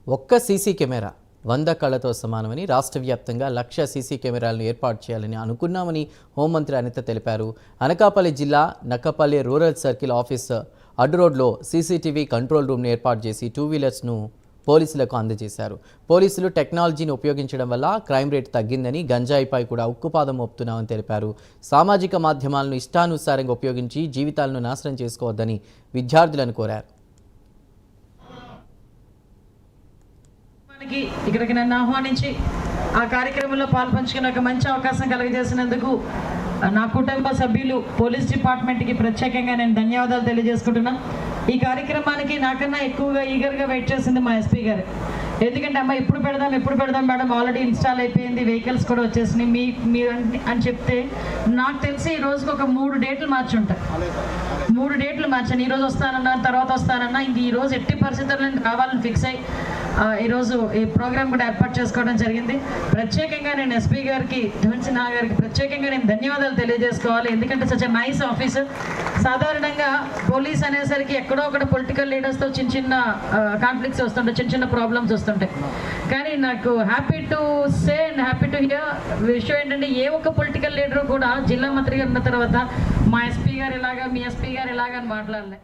ఒక్క CC camera 100 కళ్లతో సమానమని రాష్ట్ర వ్యాప్తంగా 1,00,000 సీసీ కెమెరాలను ఏర్పాటు చేయాలని అనుకున్నామని హోంమంత్రి అనిత తెలిపారు. అనకాపల్లి జిల్లా నక్కపల్లి రూరల్ సర్కిల్ ఆఫీస్ అడ్డు రోడ్లో సీసీటీవీ కంట్రోల్ రూమ్ను ఏర్పాటు చేసి 2 వీలర్స్ను పోలీసులకు అందజేశారు. పోలీసులు టెక్నాలజీని ఉపయోగించడం వల్ల క్రైమ్ రేట్ తగ్గిందని, గంజాయిపై కూడా ఉక్కుపాదం మోపుతున్నామని తెలిపారు. సామాజిక మాధ్యమాలను ఇష్టానుసారంగా ఉపయోగించి జీవితాలను నాశనం చేసుకోవద్దని విద్యార్థులను కోరారు. ఇక్కడికి నన్ను ఆహ్వానించి ఆ కార్యక్రమంలో పాల్పంచుకునే ఒక మంచి అవకాశం కలుగజేసినందుకు నా కుటుంబ సభ్యులు, పోలీస్ డిపార్ట్మెంట్కి ప్రత్యేకంగా నేను ధన్యవాదాలు తెలియజేసుకుంటున్నాను. ఈ కార్యక్రమానికి నాకన్నా ఎక్కువగా ఈగర్గా వెయిట్ చేసింది మా ఎస్పీ గారు. ఎందుకంటే అమ్మ ఎప్పుడు పెడదాం మేడం, ఆల్రెడీ ఇన్స్టాల్ అయిపోయింది, వెహికల్స్ కూడా వచ్చేసినాయి మీరు అని చెప్తే నాకు తెలిసి ఈ రోజుకి ఒక 3 డేట్లు మార్చుంటాయి. 3 డేట్లు మార్చాను. ఈరోజు వస్తానన్నా, తర్వాత వస్తానన్నా, ఇంక ఈరోజు ఎట్టి పరిస్థితుల్లో రావాలని ఫిక్స్ అయ్యి ఈరోజు ఈ ప్రోగ్రామ్ కూడా ఏర్పాటు చేసుకోవడం జరిగింది. ప్రత్యేకంగా నేను ఎస్పీ గారికి, ధవన్సిన్హా గారికి ప్రత్యేకంగా నేను ధన్యవాదాలు తెలియజేసుకోవాలి. ఎందుకంటే సచ్ ఎ నైస్ ఆఫీసర్. సాధారణంగా పోలీస్ అనేసరికి ఎక్కడో ఒకటి పొలిటికల్ లీడర్స్తో చిన్న కాన్ఫ్లిక్ట్స్ వస్తుంటాయి, చిన్న ప్రాబ్లమ్స్ వస్తుంటాయి. కానీ నాకు happy to say and happy to hear విషయం ఏంటంటే, ఏ ఒక్క పొలిటికల్ లీడర్ కూడా జిల్లా మంత్రి గారు ఉన్న తర్వాత మా ఎస్పీ గారు ఇలాగా, మీ ఎస్పీ గారు ఇలాగా అని మాట్లాడలేదు.